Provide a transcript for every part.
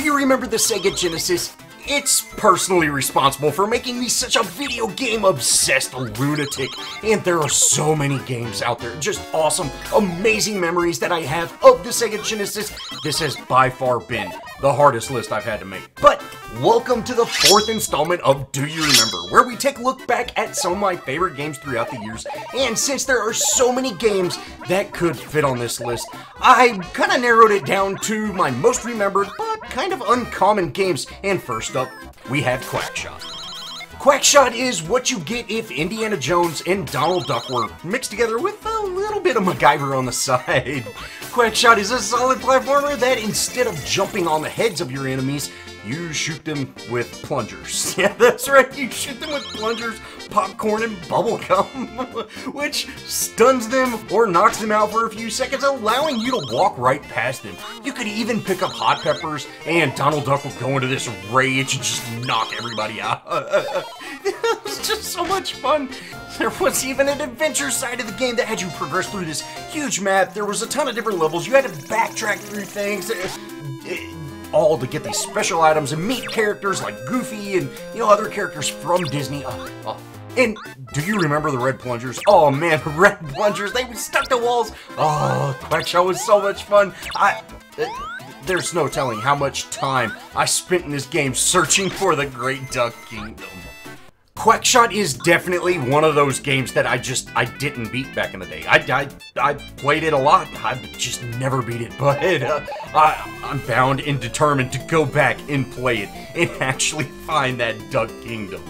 you remember the Sega Genesis? It's personally responsible for making me such a video game obsessed lunatic, and there are so many games out there, just awesome, amazing memories that I have of the Sega Genesis. This has by far been the hardest list I've had to make. But welcome to the fourth installment of Do You Remember, where we take a look back at some of my favorite games throughout the years. And since there are so many games that could fit on this list, I kind of narrowed it down to my most remembered but kind of uncommon games. And first up, we have Quackshot. Quackshot is what you get if Indiana Jones and Donald Duck were mixed together with a little bit of MacGyver on the side. Quackshot is a solid platformer that instead of jumping on the heads of your enemies, you shoot them with plungers. Yeah, that's right, you shoot them with plungers, popcorn, and bubblegum, which stuns them or knocks them out for a few seconds, allowing you to walk right past them. You could even pick up hot peppers, and Donald Duck will go into this rage and just knock everybody out. It was just so much fun. There was even an adventure side of the game that had you progress through this huge map. There was a ton of different levels. You had to backtrack through things. All to get these special items and meet characters like Goofy and, other characters from Disney. And do you remember the red plungers? Oh man, the red plungers, they stuck to walls. Oh, Quackshot was so much fun. There's no telling how much time I spent in this game searching for the Great Duck Kingdom. Quackshot is definitely one of those games that I didn't beat back in the day. I played it a lot, I just never beat it, but I'm bound and determined to go back and play it and actually find that Duck Kingdom.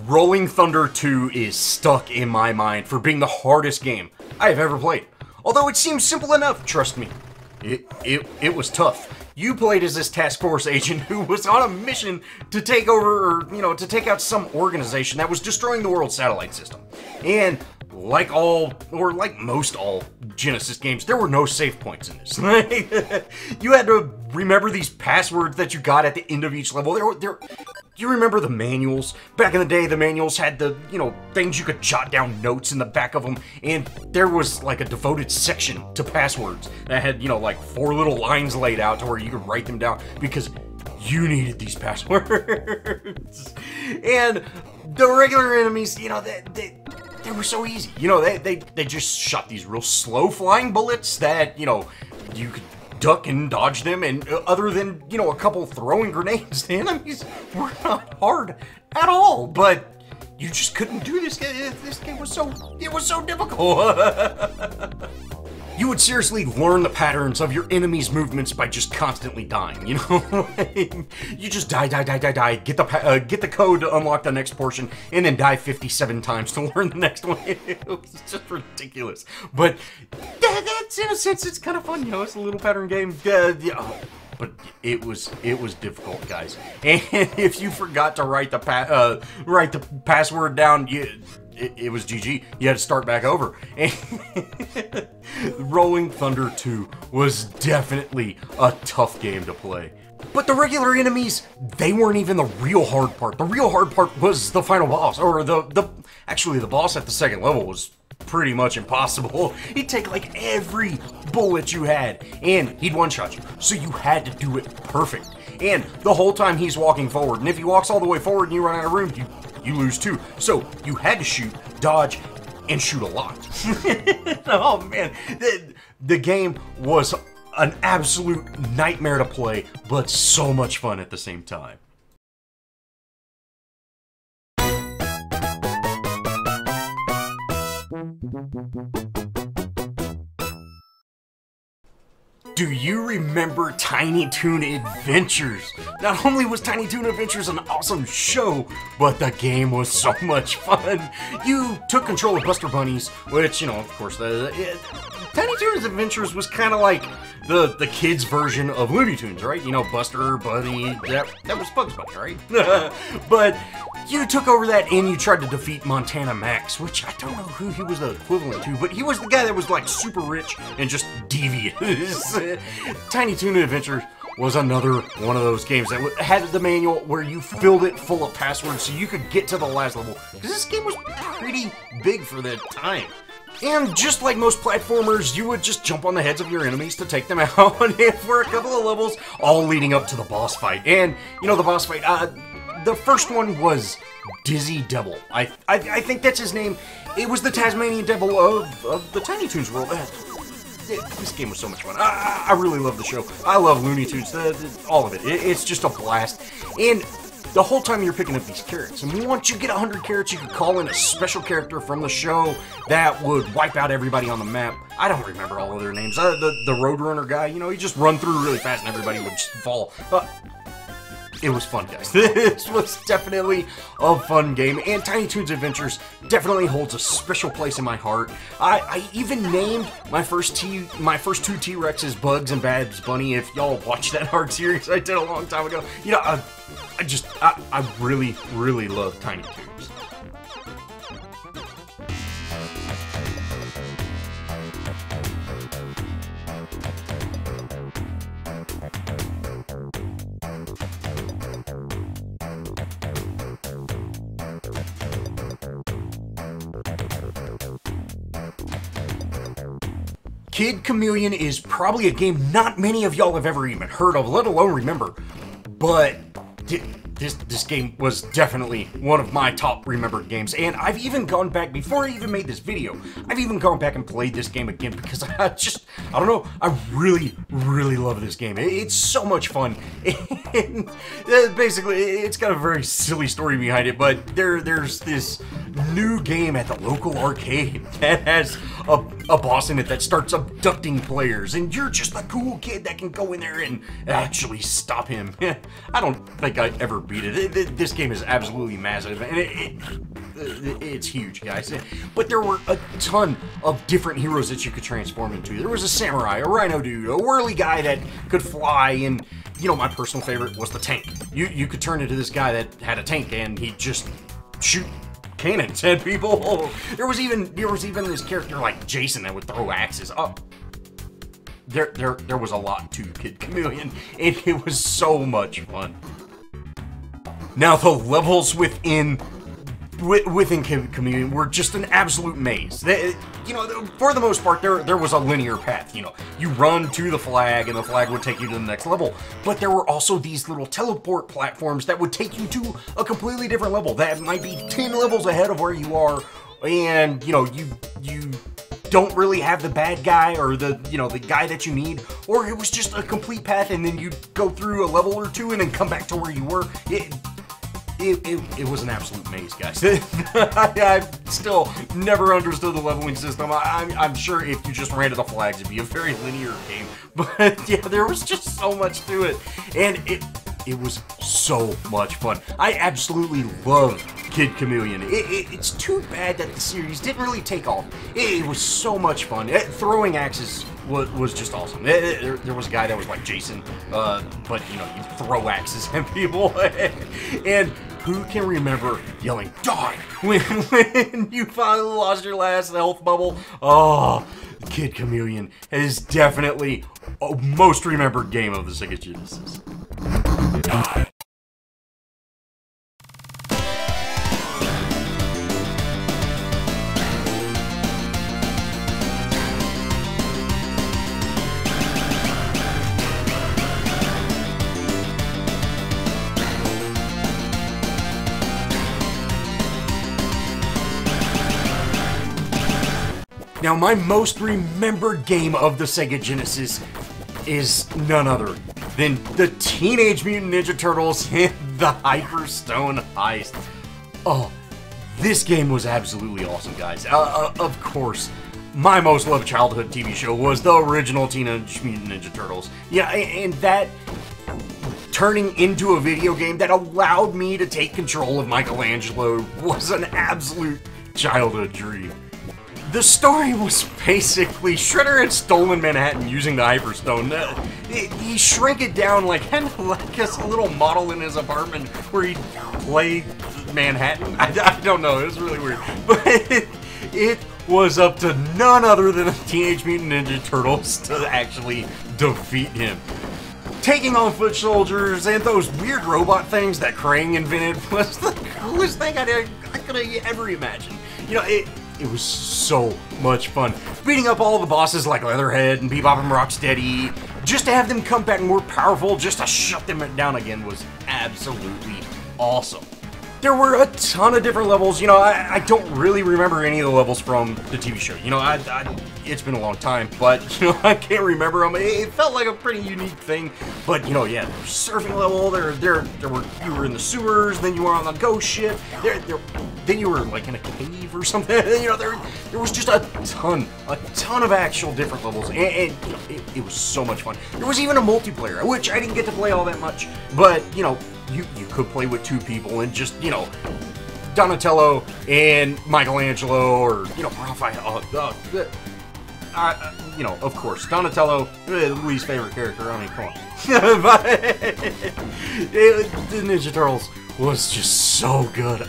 Rolling Thunder 2 is stuck in my mind for being the hardest game I have ever played. Although it seems simple enough, trust me, it was tough. You played as this task force agent who was on a mission to take over, or, to take out some organization that was destroying the world's satellite system. And like most all Genesis games, there were no save points in this. You had to remember these passwords that you got at the end of each level. Do you remember the manuals? Back in the day, the manuals had the, things you could jot down notes in the back of them, and there was like a devoted section to passwords that had, like 4 little lines laid out to where you could write them down because you needed these passwords. And the regular enemies, they were so easy. They just shot these real slow flying bullets that, you could duck and dodge them, and other than, a couple throwing grenades, the enemies were not hard at all, but you just couldn't do this. This game was so difficult. You would seriously learn the patterns of your enemy's movements by just constantly dying, You just die, get the code to unlock the next portion, and then die 57 times to learn the next one. It was just ridiculous. But that's, in a sense, it's kind of fun, it's a little pattern game. But it was difficult, guys. And if you forgot to write the password down, it was GG. You had to start back over. And Rolling Thunder 2 was definitely a tough game to play. But the regular enemies, they weren't even the real hard part. The real hard part was the final boss, or actually the boss at the second level was pretty much impossible. He'd take like every bullet you had, and he'd one-shot you. So you had to do it perfect. And the whole time he's walking forward, and if he walks all the way forward and you run out of room, you lose too. So you had to shoot, dodge, and shoot a lot. Oh man, the game was an absolute nightmare to play, but so much fun at the same time. Do you remember Tiny Toon Adventures? Not only was Tiny Toon Adventures an awesome show, but the game was so much fun. You took control of Buster Bunnies, which, of course, Tiny Toon Adventures was kind of like the kids' version of Looney Tunes, right? Buster, Bunny, that was Bugs Bunny, right? But you took over that and you tried to defeat Montana Max, which I don't know who he was the equivalent to, but he was the guy that was like super rich and just devious. Tiny Toon Adventures was another one of those games that had the manual where you filled it full of passwords so you could get to the last level. Because this game was pretty big for the time. And just like most platformers, you would just jump on the heads of your enemies to take them out for a couple of levels, all leading up to the boss fight. And, you know, the boss fight, the first one was Dizzy Devil. I think that's his name. It was the Tasmanian Devil of the Tiny Toons world. This game was so much fun. I really love the show. I love Looney Tunes, all of it. It's just a blast. And the whole time you're picking up these carrots. And once you get 100 carrots, you could call in a special character from the show that would wipe out everybody on the map. I don't remember all of their names. The Roadrunner guy, you know, he just run through really fast and everybody would just fall. It was fun, guys. This was definitely a fun game, and Tiny Toons Adventures definitely holds a special place in my heart. I even named my first two T-Rexes Bugs and Babs Bunny. If y'all watched that Arrg series I did a long time ago, you know, I really, really love Tiny Toons. Kid Chameleon is probably a game not many of y'all have ever even heard of, let alone remember. But this game was definitely one of my top remembered games, and I've even gone back, before I even made this video, I've even gone back and played this game again because I don't know, I really, really love this game. It's so much fun. And basically, it's got a very silly story behind it, but there's this new game at the local arcade that has a boss in it that starts abducting players, and you're just a cool kid that can go in there and actually stop him. I don't think I ever beat it. This game is absolutely massive, and it's huge, guys. But there were a ton of different heroes that you could transform into. There was a samurai, a rhino dude, a whirly guy that could fly, and, you know, my personal favorite was the tank. You could turn into this guy that had a tank, and he'd just shoot cannons at people. There was even this character like Jason that would throw axes up. There was a lot to Kid Chameleon, and it was so much fun. Now the levels within Kid Chameleon were just an absolute maze. You know, for the most part, there was a linear path. You know, you run to the flag, and the flag would take you to the next level. But there were also these little teleport platforms that would take you to a completely different level. That might be 10 levels ahead of where you are, and you know, you don't really have the bad guy or the guy that you need, or it was just a complete path, and then you'd go through a level or two and then come back to where you were. It was an absolute maze, guys. I've still never understood the leveling system. I'm sure if you just ran to the flags, it'd be a very linear game. But yeah, there was just so much to it, and it was so much fun. I absolutely love Kid Chameleon. It's too bad that the series didn't really take off. It was so much fun. Throwing axes was just awesome. There was a guy that was like Jason, but you know, you throw axes at people. And who can remember yelling "die" when you finally lost your last health bubble? Oh, Kid Chameleon is definitely a most remembered game of the Sega Genesis. Die. Now, my most remembered game of the Sega Genesis is none other than the Teenage Mutant Ninja Turtles in the Hyperstone Heist. Oh, this game was absolutely awesome, guys. Of course, my most loved childhood TV show was the original Teenage Mutant Ninja Turtles. Yeah, and that turning into a video game that allowed me to take control of Michelangelo was an absolute childhood dream. The story was basically Shredder had stolen Manhattan using the Hyperstone. He shrank it down like a little model in his apartment where he'd play Manhattan. I don't know, it was really weird. But it was up to none other than the Teenage Mutant Ninja Turtles to actually defeat him. taking on foot soldiers and those weird robot things that Krang invented was the coolest thing I could have ever imagined. You know, it was so much fun. Beating up all the bosses like Leatherhead and Bebop and Rocksteady, just to have them come back more powerful, just to shut them down again was absolutely awesome. There were a ton of different levels. You know, I don't really remember any of the levels from the TV show. You know, it's been a long time, but, you know, I can't remember them. It felt like a pretty unique thing. But, you know, yeah, there was surfing level, you were in the sewers, then you were on the ghost ship, then you were, like, in a cave or something. You know, there was just a ton of actual different levels, and you know, it was so much fun. There was even a multiplayer, which I didn't get to play all that much, but, you know, you could play with 2 people and just, you know, Donatello and Michelangelo, or, you know, Raphael, you know, of course, Donatello, the least favorite character, I mean, come on. But the Ninja Turtles was just so good.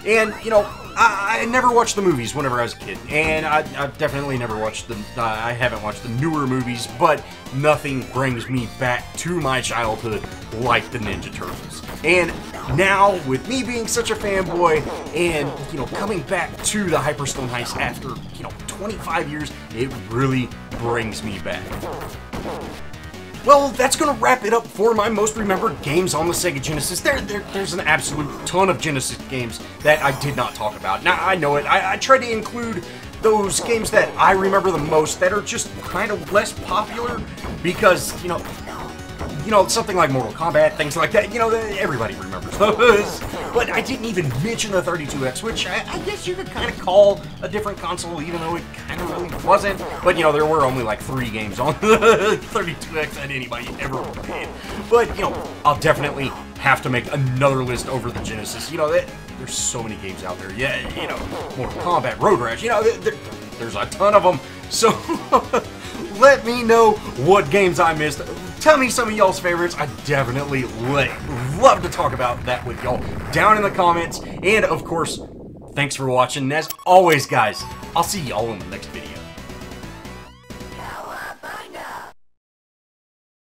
And, you know, I never watched the movies whenever I was a kid, and I've definitely never watched them. I haven't watched the newer movies, but nothing brings me back to my childhood like the Ninja Turtles. And now, with me being such a fanboy, and, you know, coming back to the Hyperstone Heist after, you know, 25 years, it really brings me back. Well, that's gonna wrap it up for my most remembered games on the Sega Genesis. There's an absolute ton of Genesis games that I did not talk about. Now, I know it. I tried to include those games that I remember the most that are just kind of less popular because, you know, something like Mortal Kombat, things like that, you know, everybody remembers those. But I didn't even mention the 32X, which I guess you could kind of call a different console, even though it kind of really wasn't. But, you know, there were only like 3 games on the 32X that anybody ever played. But, you know, I'll definitely have to make another list over the Genesis. You know, there's so many games out there. Yeah, you know, Mortal Kombat, Road Rash, you know, there's a ton of them. So, let me know what games I missed. Tell me some of y'all's favorites. I definitely love to talk about that with y'all down in the comments. And, of course, thanks for watching. As always, guys, I'll see y'all in the next video.